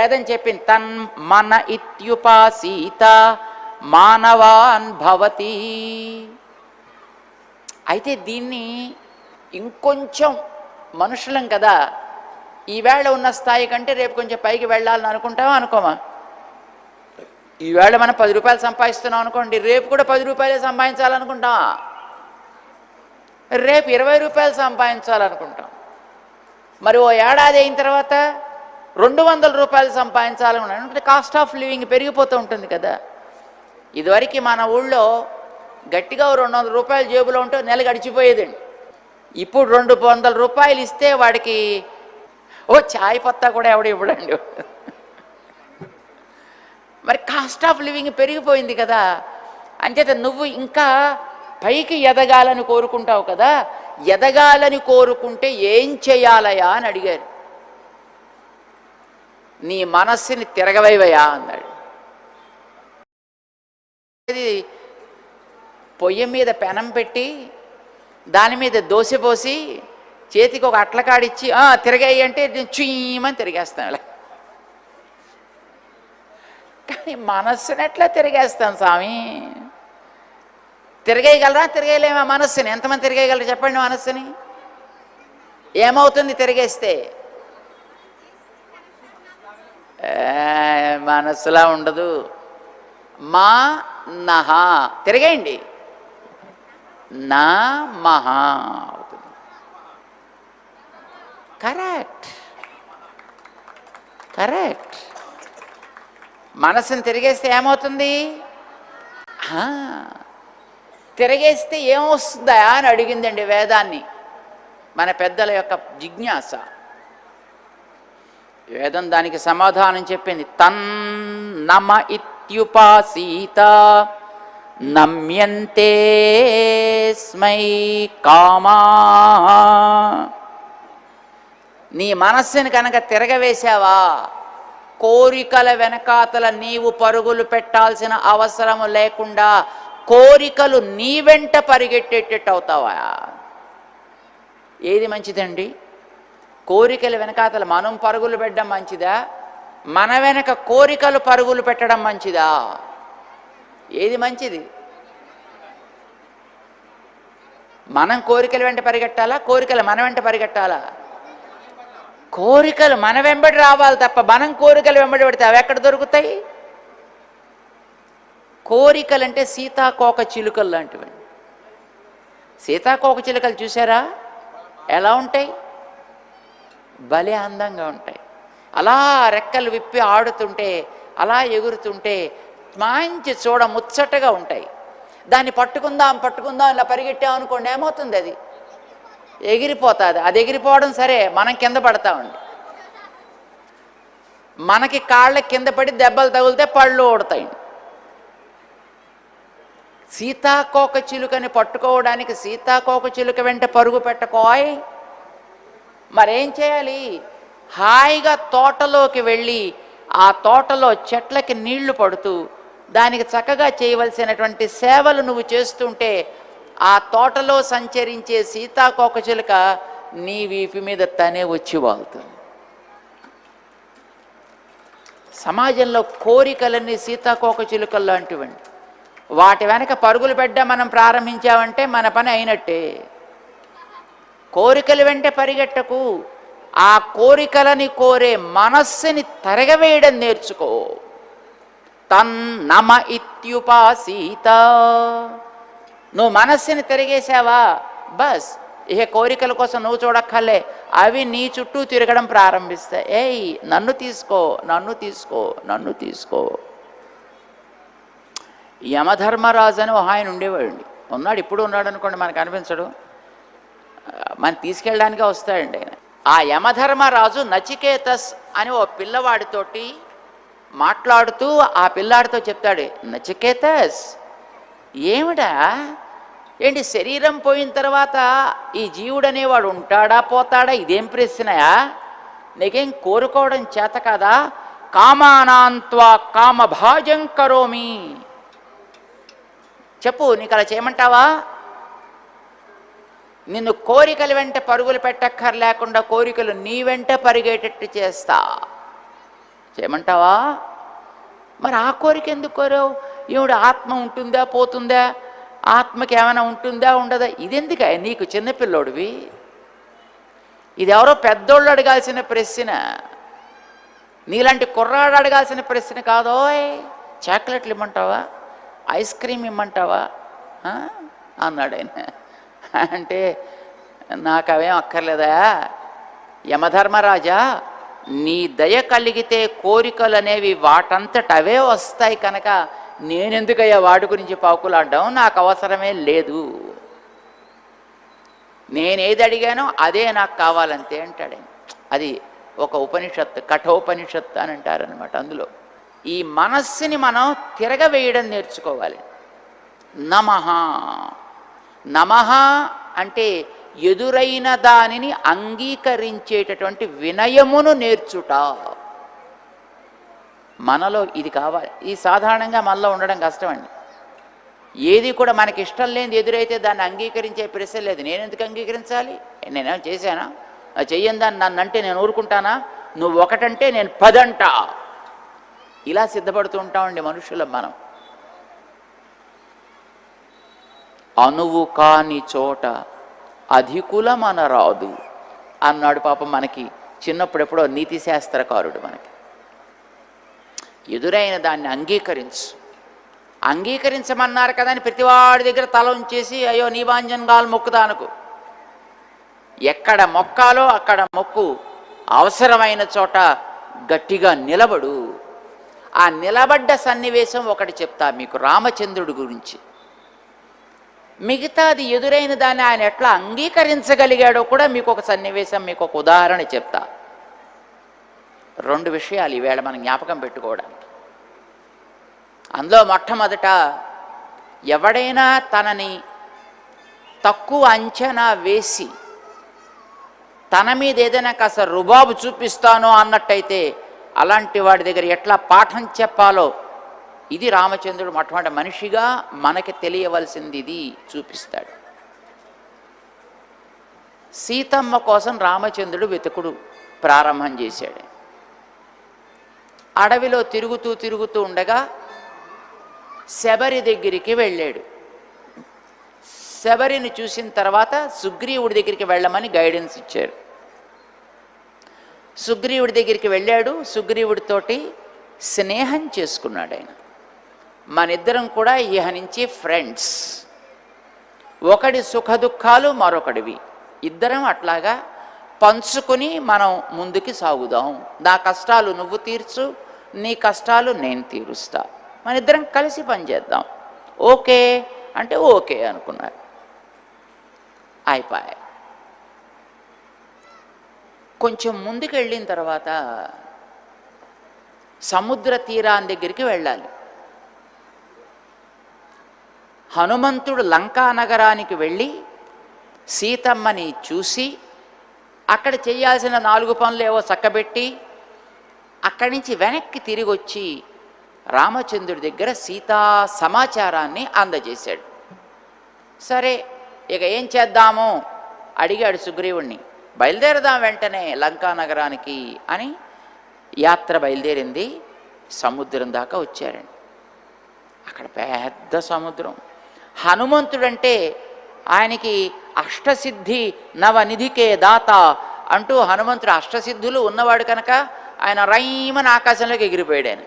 వేదం చెప్పింది, తన్ మన ఇత్యుపాసీత మానవాన్ భవతి. అయితే దీన్ని ఇంకొంచెం మనుషులం కదా, ఈవేళ ఉన్న స్థాయి కంటే రేపు కొంచెం పైకి వెళ్ళాలని అనుకుంటామా అనుకోమా? ఈవేళ మనం 10 రూపాయలు సంపాదిస్తున్నాం అనుకోండి, రేపు కూడా 10 రూపాయలే సంపాదించాలనుకుంటామా? రేపు 20 రూపాయలు సంపాదించాలనుకుంటాం. మరి ఓ ఏడాది అయిన తర్వాత 200 రూపాయలు సంపాదించాలనుకుంటాం. అంటే కాస్ట్ ఆఫ్ లివింగ్ పెరిగిపోతూ ఉంటుంది కదా. ఇదివరకు మన ఊళ్ళో గట్టిగా 200 రూపాయలు జేబులో ఉంటే నెల గడిచిపోయేదండి. ఇప్పుడు 200 రూపాయలు ఇస్తే వాడికి ఓ చాయ్ పత్తా కూడా ఎవడు ఇవ్వడండి. మరి కాస్ట్ ఆఫ్ లివింగ్ పెరిగిపోయింది కదా. అంచేత నువ్వు ఇంకా పైకి ఎదగాలని కోరుకుంటావు కదా, ఎదగాలని కోరుకుంటే ఏం చేయాలయా అని అడిగారు. నీ మనస్సుని తిరగవైవయా అన్నాడు. అది పొయ్యి మీద పెనం పెట్టి దాని మీద దోశ పోసి చేతికి ఒక అట్లకాడిచ్చి తిరగాయి అంటే చుయ్యమని తిరిగేస్తాం ఇలా. కానీ మనస్సుని ఎట్లా తిరిగేస్తాం స్వామి? తిరగేయగలరా? తిరగలేమా మనస్సుని? ఎంతమంది తిరగేయగలరు చెప్పండి మనస్సుని? ఏమవుతుంది తిరిగేస్తే? మనస్సులా ఉండదు. మా నహ తిరగేయండి, నా మహా అవుతుంది. Correct correct. మనసుని తిరిగేస్తే ఏమవుతుంది? తిరగేస్తే ఏమొస్తుందా అని అడిగిందండి వేదాన్ని మన పెద్దల యొక్క జిజ్ఞాస. వేదం దానికి సమాధానం చెప్పింది. తన్నమ ఇత్యుపాసీత నమ్యంతే స్మై కామా. నీ మనస్సుని కనుక తిరగవేశావా, కోరికల వెనకాతల నీవు పరుగులు పెట్టాల్సిన అవసరము లేకుండా కోరికలు నీ వెంట పరిగెట్టేటట్టు అవుతావా? ఏది మంచిదండి? కోరికల వెనకాతల మనం పరుగులు పెట్టడం మంచిదా, మన వెనక కోరికలు పరుగులు పెట్టడం మంచిదా? ఏది మంచిది? మనం కోరికల వెంట పరిగెట్టాలా, కోరికలు మన వెంట పరిగెట్టాలా? కోరికలు మన వెంబడి రావాలి తప్ప మనం కోరికలు వెంబడి పెడితే అవి ఎక్కడ దొరుకుతాయి? కోరికలంటే సీతాకోక చిలుకలు లాంటివండి. సీతాకోక చిలుకలు చూసారా ఎలా ఉంటాయి? భలే అందంగా ఉంటాయి. అలా రెక్కలు విప్పి ఆడుతుంటే, అలా ఎగురుతుంటే మంచి చూడ ముచ్చటగా ఉంటాయి. దాన్ని పట్టుకుందాం పట్టుకుందాం ఇలా పరిగెట్టామనుకోండి, ఏమవుతుంది? అది ఎగిరిపోతుంది. అది ఎగిరిపోవడం సరే, మనం కింద పడతామండి. మనకి కాళ్ళకి కింద పడి దెబ్బలు తగిలితే పళ్ళు ఊడతాయి. సీతాకోక చిలుకని పట్టుకోవడానికి సీతాకోక చిలుక వెంట పరుగు పెట్టకోయ్. మరేం చేయాలి? హాయిగా తోటలోకి వెళ్ళి ఆ తోటలో చెట్లకి నీళ్లు పడుతూ దానికి చక్కగా చేయవలసినటువంటి సేవలు నువ్వు చేస్తుంటే ఆ తోటలో సంచరించే సీతాకోక చిలుక నీ వీపు మీద తనే వచ్చి వాళ్తుంది. సమాజంలో కోరికలన్నీ సీతాకోక చిలుకలు లాంటివండి. వాటి వెనక పరుగులు పెట్టడం మనం ప్రారంభించామంటే మన పని అయినట్టే. కోరికలు వెంట పరిగెట్టకు. ఆ కోరికలని కోరే మనస్సుని తరగవేయడం నేర్చుకో. తన్నమ ఇత్యుపాసీత. నువ్వు మనస్సుని తిరిగేసావా, బస్ ఇక కోరికల కోసం నువ్వు చూడక్కర్లే, అవి నీ చుట్టూ తిరగడం ప్రారంభిస్తాయి. ఏయ్ నన్ను తీసుకో, నన్ను తీసుకో, నన్ను తీసుకో. యమధర్మరాజు అని ఆయన ఉండేవాడండి. ఉన్నాడు, ఇప్పుడు ఉన్నాడు అనుకోండి, మనకు అనిపించడు. మనం తీసుకెళ్ళడానికే వస్తాడండి ఆయన. ఆ యమధర్మరాజు నచికేతస్ అని ఓ పిల్లవాడితోటి మాట్లాడుతూ ఆ పిల్లాడితో చెప్తాడు, నచికేతస్ ఏమిటా ఏంటి శరీరం పోయిన తర్వాత ఈ జీవుడనేవాడు ఉంటాడా పోతాడా? ఇదేం ప్రశ్నయా? నీకేం కోరుకోవడం చేత కదా? కామానాంత్వా కామభాజం కరోమి. చెప్పు, నీకు అలా చేయమంటావా? నిన్ను కోరికల వెంట పరుగులు పెట్టక్కర్లేకుండా కోరికలు నీ వెంట పరిగేటట్టు చేస్తా. చేయమంటావా? మరి ఆ కోరిక ఎందుకు కోరావు? ఈవిడ ఆత్మ ఉంటుందా పోతుందా, ఆత్మకి ఏమైనా ఉంటుందా ఉండదా, ఇదెందుక నీకు? చిన్నపిల్లోడివి, ఇది ఎవరో పెద్దోళ్ళు అడగాల్సిన ప్రశ్న, నీలాంటి కుర్రాడు అడగాల్సిన ప్రశ్న కాదోయ్. చాక్లెట్లు ఇమ్మంటావా, ఐస్ క్రీమ్ ఇమ్మంటావా అన్నాడు ఆయన. అంటే నాకు అవేం అక్కర్లేదా? యమధర్మరాజా, నీ దయ కలిగితే కోరికలు అనేవి వాటంతట అవే వస్తాయి కనుక నేనెందుకయ్యా వాటి గురించి పాకులాడడం, నాకు అవసరమే లేదు. నేనేది అడిగానో అదే నాకు కావాలంతే అంటాడు. అది ఒక ఉపనిషత్తు, కఠోపనిషత్తు అని అంటారనమాట. అందులో ఈ మనస్సుని మనం తిరగవేయడం నేర్చుకోవాలి. నమః, నమః అంటే ఎదురైన దానిని అంగీకరించేటటువంటి వినయమును నేర్చుట. మనలో ఇది కావాలి. ఈ సాధారణంగా మనలో ఉండడం కష్టమండి. ఏది కూడా మనకి ఇష్టం లేనిది ఎదురైతే దాన్ని అంగీకరించే ప్రశ్న లేదు. నేను ఎందుకు అంగీకరించాలి? నేనేమో చేశానా? చెయ్యని దాన్ని నన్ను అంటే నేను ఊరుకుంటానా? నువ్వు ఒకటంటే నేను 10 అంటా. ఇలా సిద్ధపడుతూ ఉంటామండి మనుషులం మనం. అనువు కాని చోట అధికులమనరాదు అన్నాడు పాపం మనకి చిన్నప్పుడు ఎప్పుడో నీతి శాస్త్రకారుడు. మనకి ఎదురైన దాన్ని అంగీకరించమన్నారు కదా అని ప్రతివాడి దగ్గర తల ఉంచేసి అయ్యో నీ బాంజన్గాలు మొక్కుదా అనుకో. ఎక్కడ మొక్కాలో అక్కడ మొక్కు. అవసరమైన చోట గట్టిగా నిలబడు. ఆ నిలబడ్డ సన్నివేశం ఒకటి చెప్తా మీకు రామచంద్రుడి గురించి. మిగతాది ఎదురైన దాన్ని ఆయన ఎట్లా అంగీకరించగలిగాడో కూడా మీకు ఒక సన్నివేశం, మీకు ఒక ఉదాహరణ చెప్తా. 2 విషయాలు ఈవేళ మనం జ్ఞాపకం పెట్టుకోవడానికి. అందులో మొట్టమొదట, ఎవడైనా తనని తక్కువ అంచనా వేసి తన మీద ఏదైనా కాస్త రుబాబు చూపిస్తానో అన్నట్టయితే అలాంటి వాడి దగ్గర ఎట్లా పాఠం చెప్పాలో ఇది రామచంద్రుడు మొట్టమొదటి మనిషిగా మనకి తెలియవలసింది ఇది చూపిస్తాడు. సీతమ్మ కోసం రామచంద్రుడు వెతుకుడు ప్రారంభం చేశాడు. అడవిలో తిరుగుతూ ఉండగా శబరి దగ్గరికి వెళ్ళాడు. శబరిని చూసిన తర్వాత సుగ్రీవుడి దగ్గరికి వెళ్ళమని గైడెన్స్ ఇచ్చారు. సుగ్రీవుడి దగ్గరికి వెళ్ళాడు. సుగ్రీవుడితోటి స్నేహం చేసుకున్నాడు ఆయన. మనిద్దరం కూడా ఇహ నుంచి ఫ్రెండ్స్. ఒకడి సుఖదుఖాలు మరొకడివి. ఇద్దరం అట్లాగా పంచుకొని మనం ముందుకి సాగుదాం. నా కష్టాలు నువ్వు తీర్చు, నీ కష్టాలు నేను తీరుస్తా, మన ఇద్దరం కలిసి పనిచేద్దాం. ఓకే అంటే ఓకే అనుకున్నారు. అయిపోయాయి. కొంచెం ముందుకు వెళ్ళిన తర్వాత సముద్ర తీరాన్ని దగ్గరికి వెళ్ళాలి. హనుమంతుడు లంకా నగరానికి వెళ్ళి సీతమ్మని చూసి అక్కడ చేయాల్సిన 4 పనులు ఏవో చక్కబెట్టి అక్కడి నుంచి వెనక్కి తిరిగి వచ్చి రామచంద్రుడి దగ్గర సీతా సమాచారాన్ని అందజేశాడు. సరే ఇక ఏం చేద్దాము అడిగాడు సుగ్రీవుణ్ణి. బయలుదేరదాం వెంటనే లంకా నగరానికి అని యాత్ర బయలుదేరింది. సముద్రం దాకా వచ్చారండి. అక్కడ పెద్ద సముద్రం. హనుమంతుడంటే ఆయనకి అష్టసిద్ధి నవనిధికే దాత అంటూ హనుమంతుడు అష్టసిద్ధులు ఉన్నవాడు కనుక ఆయన రైమని ఆకాశంలోకి ఎగిరిపోయాడు ఆయన.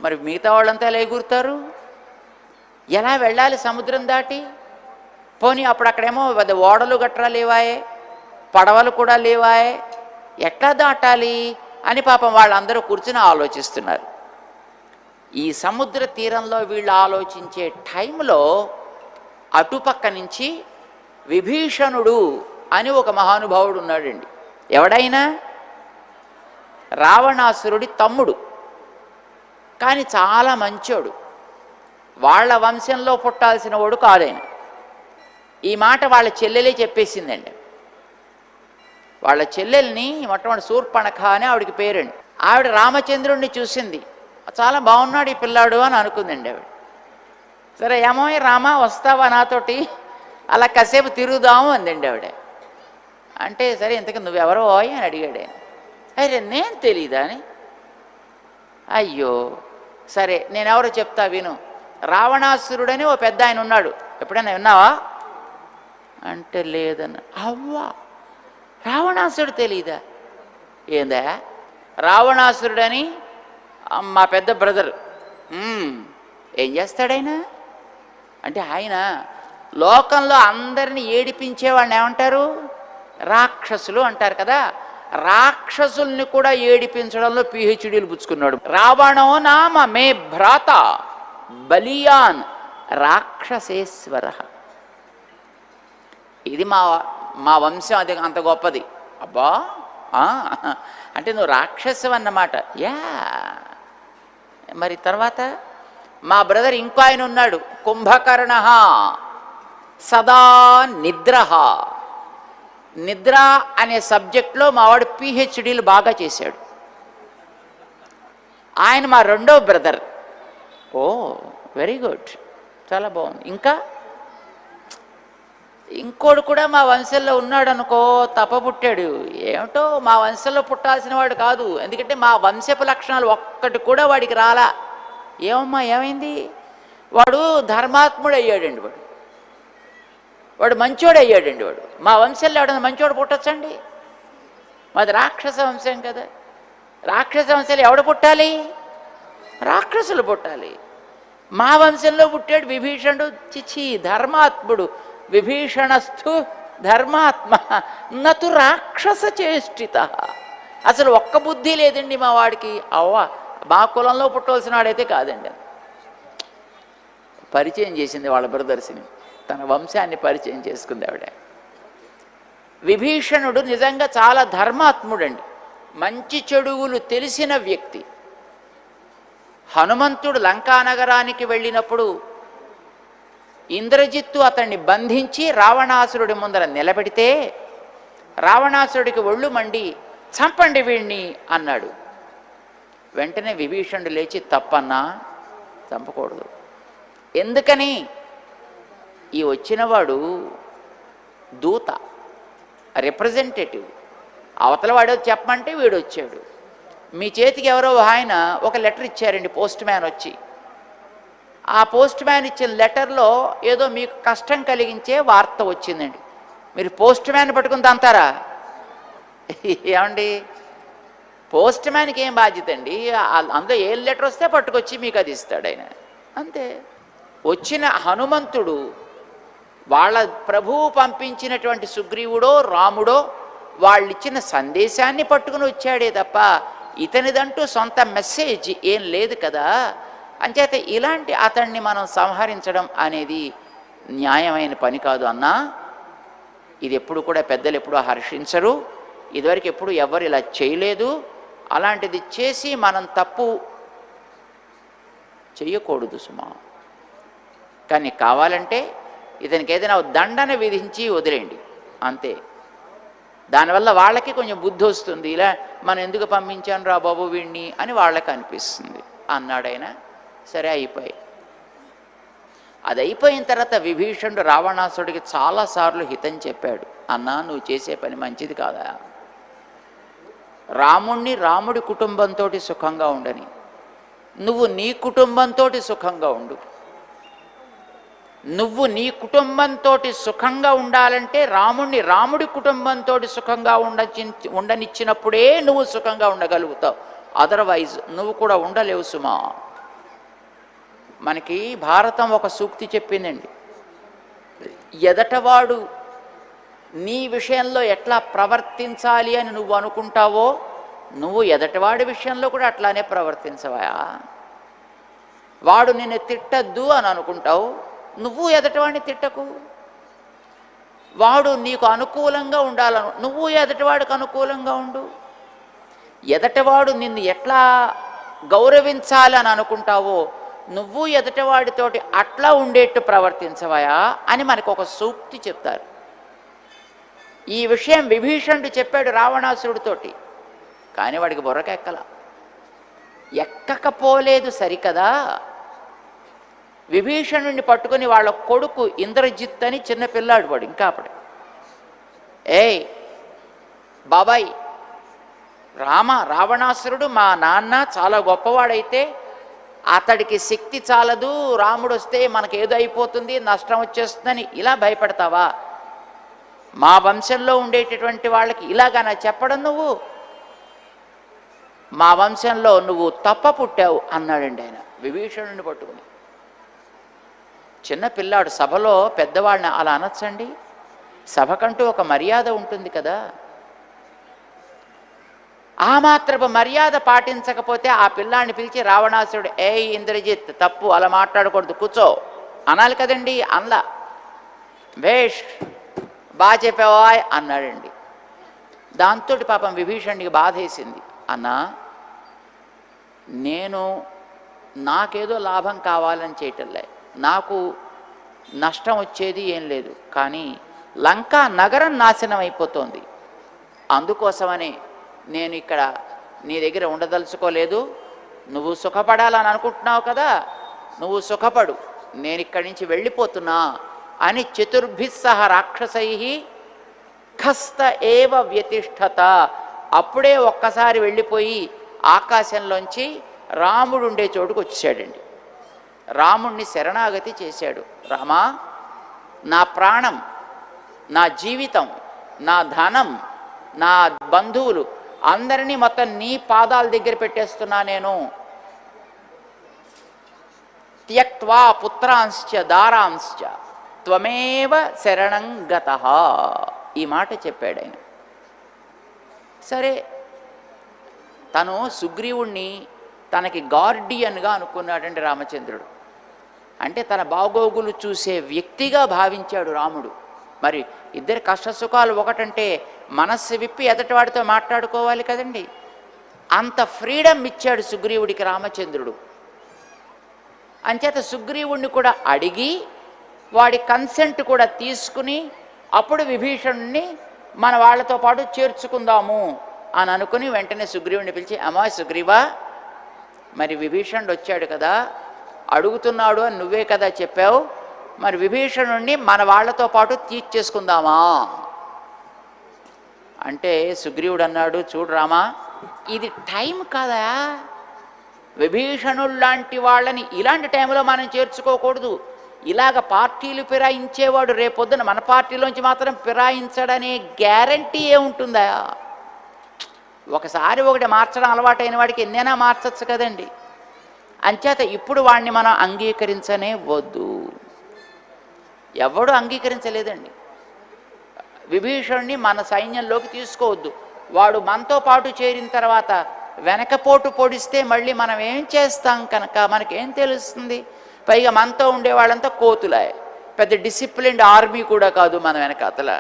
మరి మిగతా వాళ్ళంతా ఎలా ఎగురుతారు? ఎలా వెళ్ళాలి సముద్రం దాటి? పోనీ అప్పుడు అక్కడేమో ఓడలు గట్రా లేవాయే, పడవలు కూడా లేవాయే, ఎట్లా దాటాలి అని పాపం వాళ్ళందరూ కూర్చుని ఆలోచిస్తున్నారు. ఈ సముద్ర తీరంలో వీళ్ళు ఆలోచించే టైంలో అటుపక్క నుంచి విభీషణుడు అని ఒక మహానుభావుడు ఉన్నాడండి. ఎవడైనా రావణాసురుడి తమ్ముడు, కానీ చాలా మంచోడు. వాళ్ళ వంశంలో పుట్టాల్సిన వాడు కాదైన. ఈ మాట వాళ్ళ చెల్లెలే చెప్పేసిందండి. వాళ్ళ చెల్లెల్ని మొట్టమొదటి శూర్పణఖ అని ఆవిడికి పేరండి. ఆవిడ రామచంద్రుడిని చూసింది. చాలా బాగున్నాడు ఈ పిల్లాడు అని అనుకుందండి ఆవిడ. సరే ఏమో రామా వస్తావా నాతోటి, అలా కాసేపు తిరుగుదాము అందండి ఆవిడ. అంటే సరే ఇంతకు నువ్వెవరో అని అడిగాడు ఆయన. అరే నేను తెలీదా అని. అయ్యో, సరే నేనెవరో చెప్తా విను. రావణాసురుడని ఓ పెద్ద ఆయన ఉన్నాడు, ఎప్పుడైనా విన్నావా అంటే లేదన్న. అవ్వా, రావణాసురుడు తెలీదా? ఏందా రావణాసురుడని మా పెద్ద బ్రదర్. ఏం చేస్తాడైనా అంటే ఆయన లోకంలో అందరినీ ఏడిపించేవాడిని ఏమంటారు? రాక్షసులు అంటారు కదా. రాక్షసుల్ని కూడా ఏడిపించడంలో పిహెచ్డీలు పుచ్చుకున్నాడు. రావణో నామ మే భ్రాత బలియాన్ రాక్షసేశ్వర. ఇది మా వంశం, అది అంత గొప్పది. అబ్బా, అంటే నువ్వు రాక్షసం అన్నమాట. యా, మరి తర్వాత మా బ్రదర్ ఇంకో ఆయన ఉన్నాడు, కుంభకర్ణ. సదా నిద్ర నిద్ర అనే సబ్జెక్ట్లో మావాడు పిహెచ్డీలు బాగా చేశాడు. ఆయన మా రెండో బ్రదర్. ఓ వెరీ గుడ్, చాలా బాగుంది. ఇంకా ఇంకోడు కూడా మా వంశంలో ఉన్నాడు అనుకో, తప్పబుట్టాడు. ఏమిటో మా వంశంలో పుట్టాల్సిన వాడు కాదు, ఎందుకంటే మా వంశపు లక్షణాలు ఒక్కటి కూడా వాడికి రాలా. ఏమమ్మా ఏమైంది? వాడు ధర్మాత్ముడు అయ్యాడండి, వాడు మంచోడు అయ్యాడండి. వాడు మా వంశంలో ఎవడన్నా మంచోడు పుట్టచ్చండి? మాది రాక్షస వంశం కదా. రాక్షస వంశంలో ఎవడు పుట్టాలి? రాక్షసులు పుట్టాలి. మా వంశంలో పుట్టాడు విభీషణుడు. చిచి, ధర్మాత్ముడు. విభీషణస్థు ధర్మాత్మ నతు రాక్షస చేష్టిత. అసలు ఒక్క బుద్ధి లేదండి మా వాడికి. అవ్వ, మా కులంలో పుట్టవలసిన వాడైతే కాదండి. పరిచయం చేసింది వాళ్ళ బ్రదర్స్ని, తన వంశాన్ని పరిచయం చేసుకుంది ఆవిడ. విభీషణుడు నిజంగా చాలా ధర్మాత్ముడండి, మంచి చెడువులు తెలిసిన వ్యక్తి. హనుమంతుడు లంకానగరానికి వెళ్ళినప్పుడు ఇంద్రజిత్తు అతన్ని బంధించి రావణాసురుడి ముందర నిలబెడితే రావణాసురుడికి ఒళ్ళు మండి చంపండి వీణ్ణి అన్నాడు. వెంటనే విభీషణుడు లేచి, తప్పన్నా, చంపకూడదు. ఎందుకని? ఈ వచ్చినవాడు దూత, రిప్రజెంటేటివ్. అవతల వాడు చెప్పమంటే వీడు వచ్చాడు. మీ చేతికి ఎవరో ఆయన ఒక లెటర్ ఇచ్చారండి, పోస్ట్ మ్యాన్ వచ్చి. ఆ పోస్ట్ మ్యాన్ ఇచ్చిన లెటర్లో ఏదో మీకు కష్టం కలిగించే వార్త వచ్చిందండి. మీరు పోస్ట్ మ్యాన్ పట్టుకుని తంతారా? ఏమండి, పోస్ట్ మ్యాన్కి ఏం బాధ్యత అండి? అందులో ఏ లెటర్ వస్తే పట్టుకొచ్చి మీకు అది ఇస్తాడు ఆయన, అంతే. వచ్చిన హనుమంతుడు వాళ్ళ ప్రభువు పంపించినటువంటి సుగ్రీవుడో రాముడో వాళ్ళిచ్చిన సందేశాన్ని పట్టుకుని వచ్చాడే తప్ప ఇతనిదంటూ సొంత మెసేజ్ ఏం లేదు కదా. అంచేత ఇలాంటి అతన్ని మనం సంహరించడం అనేది న్యాయమైన పని కాదు అన్నా. ఇది ఎప్పుడు కూడా పెద్దలు ఎప్పుడూ హర్షించరు. ఇదివరకు ఎప్పుడు ఎవరు ఇలా చేయలేదు. అలాంటిది చేసి మనం తప్పు చెయ్యకూడదు సుమా. కానీ కావాలంటే ఇతనికి ఏదైనా దండన విధించి వదిలేండి, అంతే. దానివల్ల వాళ్ళకి కొంచెం బుద్ధి వస్తుంది. ఇలా మనం ఎందుకు పంపించాను రా బాబు వీడిని అని వాళ్ళకి అనిపిస్తుంది అన్నాడైనా. సరే, అయిపోయి. అది అయిపోయిన తర్వాత విభీషణుడు రావణాసుడికి చాలాసార్లు హితం చెప్పాడు. అన్నా, నువ్వు చేసే పని మంచిది కాదా? రాముడి కుటుంబంతో సుఖంగా ఉండని, నువ్వు నీ కుటుంబంతో సుఖంగా ఉండు. నువ్వు నీ కుటుంబంతో సుఖంగా ఉండాలంటే రాముడి కుటుంబంతో సుఖంగా ఉండనిచ్చినప్పుడే నువ్వు సుఖంగా ఉండగలుగుతావు. అదర్వైజ్ నువ్వు కూడా ఉండలేవు సుమా. మనకి భారతం ఒక సూక్తి చెప్పిందండి, ఎదటవాడు నీ విషయంలో ఎట్లా ప్రవర్తించాలి అని నువ్వు అనుకుంటావో నువ్వు ఎదటివాడి విషయంలో కూడా అట్లానే ప్రవర్తించవా. వాడు నిన్ను తిట్టద్దు అని అనుకుంటావు, నువ్వు ఎదటివాడిని తిట్టకు. వాడు నీకు అనుకూలంగా ఉండాలను, నువ్వు ఎదటివాడికి అనుకూలంగా ఉండు. ఎదటివాడు నిన్ను ఎట్లా గౌరవించాలని అనుకుంటావో నువ్వు ఎదటివాడితోటి అట్లా ఉండేట్టు ప్రవర్తించవయా అని మనకు ఒక సూక్తి చెప్తారు. ఈ విషయం విభీషణుడు చెప్పాడు రావణాసురుడితోటి, కానీ వాడికి బుర్రకెక్కల. ఎక్కకపోలేదు సరికదా. విభీషణుడిని పట్టుకుని వాళ్ళ కొడుకు ఇంద్రజిత్ అని చిన్న పిల్లాడు వాడు, ఇంకా అప్పుడే, ఏయ్ బాబాయ్ రావణాసురుడు మా నాన్న చాలా గొప్పవాడైతే అతడికి శక్తి చాలదు, రాముడు వస్తే మనకేదో అయిపోతుంది, నష్టం వచ్చేస్తుందని ఇలా భయపడతావా? మా వంశంలో ఉండేటటువంటి వాళ్ళకి ఇలాగనా చెప్పడం నువ్వు? మా వంశంలో నువ్వు తప్ప పుట్టావు అన్నాడండి ఆయన విభీషణుడిని పట్టుకుని. చిన్న పిల్లాడు సభలో పెద్దవాళ్ళని అలా అనొచ్చండి? సభకంటూ ఒక మర్యాద ఉంటుంది కదా. ఆ మాత్రపు మర్యాద పాటించకపోతే ఆ పిల్లాడిని పిలిచి రావణాసురుడు, ఏ ఇంద్రజిత్ తప్పు, అలా మాట్లాడకూడదు, కూర్చో అనాలి కదండి. అనలా, భేష్ బాగా చెప్పావా అన్నాడండి. దాంతో పాపం విభీషణుడికి బాధేసింది. అన్నా, నేను నాకేదో లాభం కావాలని చేయటంలే, నాకు నష్టం వచ్చేది ఏం లేదు, కానీ లంకా నగరం నాశనం అయిపోతుంది, అందుకోసమని నేను ఇక్కడ నీ దగ్గర ఉండదలుచుకోలేదు. నువ్వు సుఖపడాలని అనుకుంటున్నావు కదా, నువ్వు సుఖపడు, నేను ఇక్కడి నుంచి వెళ్ళిపోతున్నా అని చతుర్భిస్సహ రాక్షసై ఖస్త ఏవ వ్యతిష్ఠత. అప్పుడే ఒక్కసారి వెళ్ళిపోయి ఆకాశంలోంచి రాముడు ఉండే చోటుకు వచ్చాడండి. రాముణ్ణి శరణాగతి చేశాడు. రామా, నా ప్రాణం, నా జీవితం, నా ధనం, నా బంధువులు అందరినీ మొత్తం నీ పాదాల దగ్గర పెట్టేస్తున్నా నేను. త్యక్త్వా పుత్రాంశ్చ దారాంశ్చ త్వమేవ శరణం గతః. ఈ మాట చెప్పాడు ఆయన. సరే, తను సుగ్రీవుణ్ణి తనకి గార్డియన్గా అనుకున్నాడండి రామచంద్రుడు. అంటే తన బాగోగులు చూసే వ్యక్తిగా భావించాడు రాముడు. మరి ఇద్దరి కష్టసుఖాలు ఒకటంటే మనస్సు విప్పి ఎదటివాడితో మాట్లాడుకోవాలి కదండి. అంత ఫ్రీడమ్ ఇచ్చాడు సుగ్రీవుడికి రామచంద్రుడు. అంచేత సుగ్రీవుణ్ణి కూడా అడిగి వాడి కన్సెంట్ కూడా తీసుకుని అప్పుడు విభీషణుణ్ణి మన వాళ్ళతో పాటు చేర్చుకుందాము అని అనుకుని వెంటనే సుగ్రీవుణ్ణి పిలిచి, అమ్మా సుగ్రీవా, మరి విభీషణుడు వచ్చాడు కదా, అడుగుతున్నాడు అని నువ్వే కదా చెప్పావు, మరి విభీషణుణ్ణి మన వాళ్ళతో పాటు తీర్చేసుకుందామా అంటే సుగ్రీవుడు అన్నాడు, చూడు రామా, ఇది టైం కాదా, విభీషణుడు లాంటి వాళ్ళని ఇలాంటి టైంలో మనం చేర్చుకోకూడదు. ఇలాగ పార్టీలు ఫిరాయించేవాడు రేపొద్దున మన పార్టీలోంచి మాత్రం ఫిరాయించడనే గ్యారంటీ ఏముంటుందా? ఒకసారి ఒకటి మార్చడం అలవాటైన వాడికి ఎన్నైనా మార్చచ్చు కదండి. అంచేత ఇప్పుడు వాడిని మనం అంగీకరించనే వద్దు. ఎవడు అంగీకరించలేదండి. విభీషణుడిని మన సైన్యంలోకి తీసుకోవద్దు. వాడు మనతో పాటు చేరిన తర్వాత వెనకపోటు పొడిస్తే మళ్ళీ మనం ఏం చేస్తాం కనుక మనకేం తెలుస్తుంది? పైగా మనతో ఉండేవాళ్ళంతా కోతులాయే, పెద్ద డిసిప్లిన్డ్ ఆర్మీ కూడా కాదు మన వెనకాతల,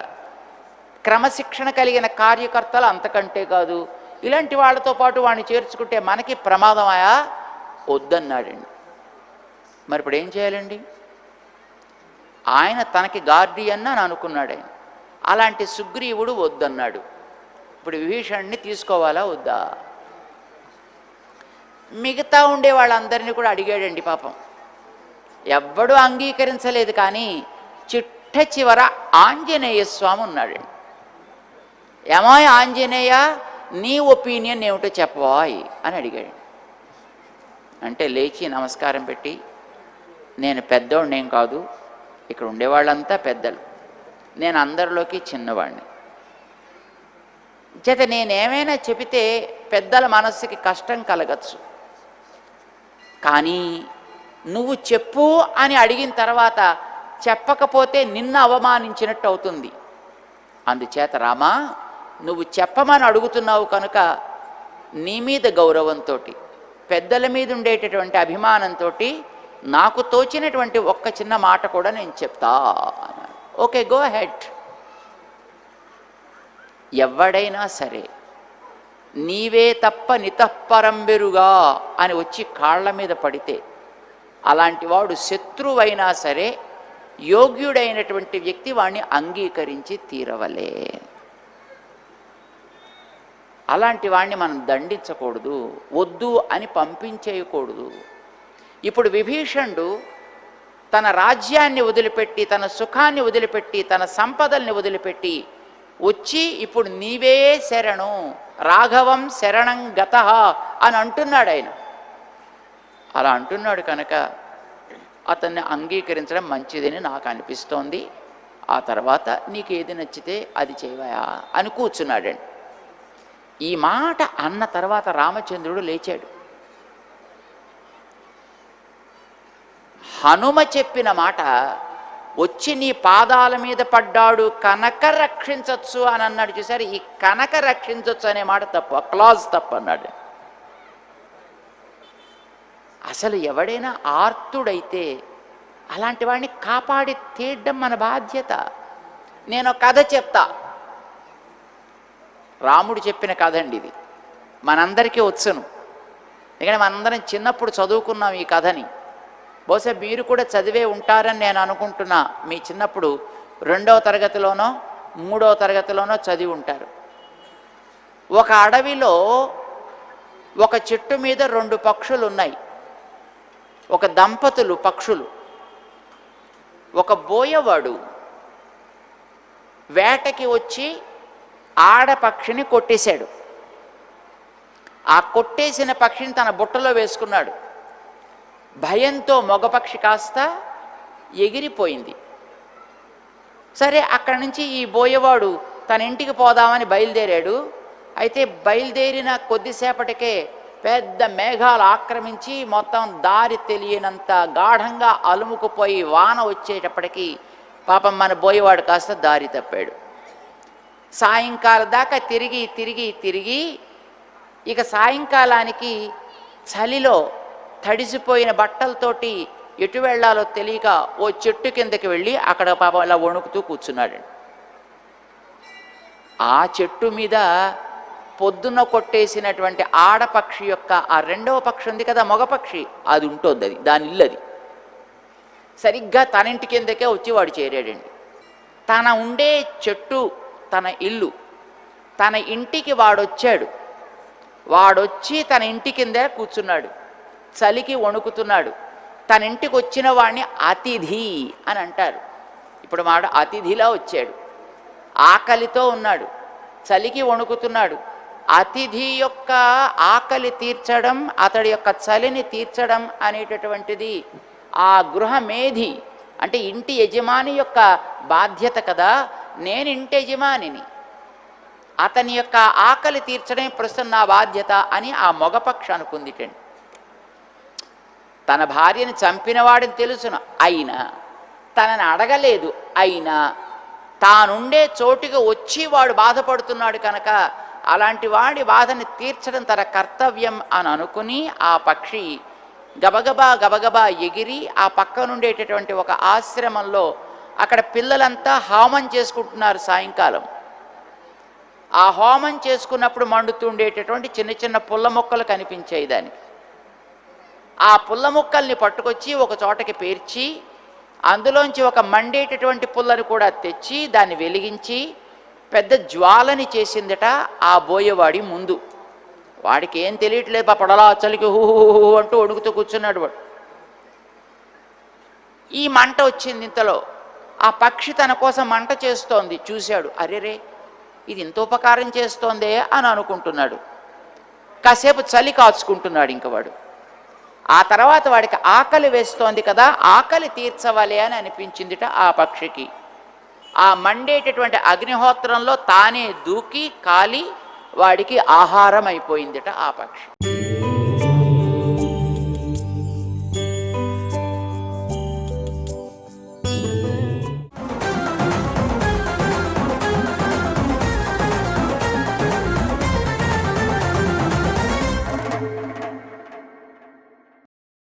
క్రమశిక్షణ కలిగిన కార్యకర్తలు అంతకంటే కాదు. ఇలాంటి వాళ్ళతో పాటు వాడిని చేర్చుకుంటే మనకి ప్రమాదమయా? వద్దన్నాడండి. మరి ఇప్పుడు ఏం చేయాలండి? ఆయన తనకి గార్డియన్ అని అనుకున్నాడు ఆయన. అలాంటి సుగ్రీవుడు వద్దన్నాడు. ఇప్పుడు విభీషణుడిని తీసుకోవాలా వద్దా? మిగతా ఉండే వాళ్ళందరినీ కూడా అడిగాడండి. పాపం ఎవ్వడూ అంగీకరించలేదు. కానీ చిట్ట చివర ఆంజనేయ స్వామి ఉన్నాడండి. ఏమో ఆంజనేయ, నీ ఒపీనియన్ ఏమిటో చెప్పవాయ్ అని అడిగాడు. అంటే లేచి నమస్కారం పెట్టి, నేను పెద్దోడినేం కాదు, ఇక్కడ ఉండేవాళ్ళంతా పెద్దలు, నేను అందరిలోకి చిన్నవాడిని, చేత నేనేమైనా చెబితే పెద్దల మనస్సుకి కష్టం కలగచ్చు, కానీ నువ్వు చెప్పు అని అడిగిన తర్వాత చెప్పకపోతే నిన్ను అవమానించినట్టు అవుతుంది. అందుచేత రామా, నువ్వు చెప్పమని అడుగుతున్నావు కనుక నీ మీద గౌరవంతో, పెద్దల మీద ఉండేటటువంటి అభిమానంతో నాకు తోచినటువంటి ఒక్క చిన్న మాట కూడా నేను చెప్తా అన్నాడు. Okay, go head. ఎవడైనా సరే నీవే తప్ప నితఃపరంబెరుగా అని వచ్చి కాళ్ళ మీద పడితే అలాంటి వాడు శత్రువైనా సరే యోగ్యుడైనటువంటి వ్యక్తి వాడిని అంగీకరించి తీరవలే. అలాంటి వాడిని మనం దండించకూడదు, వద్దు అని పంపించేయకూడదు. ఇప్పుడు విభీషణుడు తన రాజ్యాన్ని వదిలిపెట్టి, తన సుఖాన్ని వదిలిపెట్టి, తన సంపదల్ని వదిలిపెట్టి వచ్చి ఇప్పుడు నీవే శరణు, రాఘవం శరణం గతః అని అంటున్నాడు ఆయన. అలా అంటున్నాడు కనుక అతన్ని అంగీకరించడం మంచిదని నాకు అనిపిస్తోంది. ఆ తర్వాత నీకు ఏది నచ్చితే అది చేయవా అని కూర్చున్నాడండి. ఈ మాట అన్న తర్వాత రామచంద్రుడు లేచాడు. హనుమ చెప్పిన మాట, వచ్చి నీ పాదాల మీద పడ్డాడు కనుక రక్షించవచ్చు అని అన్నాడు. చూసారు, ఈ కనుక రక్షించవచ్చు అనే మాట తప్పు, ఆ క్లాజ్ తప్పు అన్నాడు. అసలు ఎవడైనా ఆర్తుడైతే అలాంటి వాడిని కాపాడి తీయడం మన బాధ్యత. నేను కథ చెప్తా, రాముడు చెప్పిన కథ అండి ఇది, మనందరికీ వచ్చును. ఎందుకంటే మనందరం చిన్నప్పుడు చదువుకున్నాం ఈ కథని. బహుశా మీరు కూడా చదివే ఉంటారని నేను అనుకుంటున్నా. మీ చిన్నప్పుడు 2వ తరగతిలోనో 3వ తరగతిలోనో చదివి ఉంటారు. ఒక అడవిలో ఒక చెట్టు మీద 2 పక్షులు ఉన్నాయి. ఒక దంపతులు పక్షులు. ఒక బోయవాడు వేటకి వచ్చి ఆడపక్షిని కొట్టేశాడు. ఆ కొట్టేసిన పక్షిని తన బుట్టలో వేసుకున్నాడు. భయంతో మగపక్షి కాస్త ఎగిరిపోయింది. సరే, అక్కడి నుంచి ఈ బోయవాడు తన ఇంటికి పోదామని బయలుదేరాడు. అయితే బయలుదేరిన కొద్దిసేపటికే పెద్ద మేఘాలు ఆక్రమించి మొత్తం దారి తెలియనంత గాఢంగా అలుముకుపోయి వాన వచ్చేటప్పటికి పాపం మన బోయవాడు కాస్త దారి తప్పాడు. సాయంకాలం దాకా తిరిగి ఇక సాయంకాలానికి చలిలో తడిసిపోయిన బట్టలతోటి ఎటు వెళ్ళాలో తెలియక ఓ చెట్టు కిందకి వెళ్ళి అక్కడ పాపం ఇలా వణుకుతూ కూర్చున్నాడు. ఆ చెట్టు మీద పొద్దున్న కొట్టేసినటువంటి ఆడపక్షి యొక్క ఆ 2వ పక్షి ఉంది కదా, మగపక్షి, అది ఉంటుంది. అది దాని ఇల్లు. అది సరిగ్గా తన ఇంటి కిందకే వచ్చి వాడు చేరాడండి. తన ఉండే చెట్టు తన ఇల్లు. తన ఇంటికి వాడొచ్చాడు. వాడొచ్చి తన ఇంటి కిందే కూర్చున్నాడు. చలికి వణుకుతున్నాడు. తన ఇంటికి వచ్చిన వాడిని అతిథి అని అంటారు. ఇప్పుడు వాడు అతిథిలా వచ్చాడు. ఆకలితో ఉన్నాడు, చలికి వణుకుతున్నాడు. అతిథి యొక్క ఆకలి తీర్చడం, అతడి యొక్క చలిని తీర్చడం అనేటటువంటిది ఆ గృహమేధి అంటే ఇంటి యజమాని యొక్క బాధ్యత కదా. నేను ఇంటి యజమానిని, అతని యొక్క ఆకలి తీర్చడం ప్రస్తుతం నా బాధ్యత అని ఆ మగపక్ష అనుకుందిటండి. తన భార్యను చంపినవాడిని తెలుసును, అయినా తనని అడగలేదు. అయినా తానుండే చోటుకి వచ్చి వాడు బాధపడుతున్నాడు కనుక అలాంటి వాడి బాధని తీర్చడం తన కర్తవ్యం అని అనుకుని ఆ పక్షి గబగబా ఎగిరి ఆ పక్కనుండేటటువంటి ఒక ఆశ్రమంలో, అక్కడ పిల్లలంతా హోమం చేసుకుంటున్నారు సాయంకాలం. ఆ హోమం చేసుకున్నప్పుడు మండుతుండేటటువంటి చిన్న పుల్ల మొక్కలు కనిపించాయి దానికి. ఆ పుల్ల మొక్కల్ని పట్టుకొచ్చి ఒక చోటకి పేర్చి అందులోంచి ఒక మండేటటువంటి పుల్లని కూడా తెచ్చి దాన్ని వెలిగించి పెద్ద జ్వాలని చేసిందట ఆ బోయవాడి ముందు. వాడికి ఏం తెలియట్లేదు, పడలా చలికి హూ అంటూ వణుకుతూ కూర్చున్నాడు వాడు. ఈ మంట వచ్చింది. ఇంతలో ఆ పక్షి తన కోసం మంట చేస్తోంది. చూశాడు, అరేరే ఇది ఇంత ఉపకారం చేస్తోందే అని అనుకుంటున్నాడు. కాసేపు చలి కాచుకుంటున్నాడు ఇంక వాడు. ఆ తర్వాత వాడికి ఆకలి వేస్తోంది కదా, ఆకలి తీర్చవాలి అని అనిపించిందిట ఆ పక్షికి. ఆ మండేటటువంటి అగ్నిహోత్రంలో తానే దూకి కాలి వాడికి ఆహారం అయిపోయిందిట ఆ పక్షి.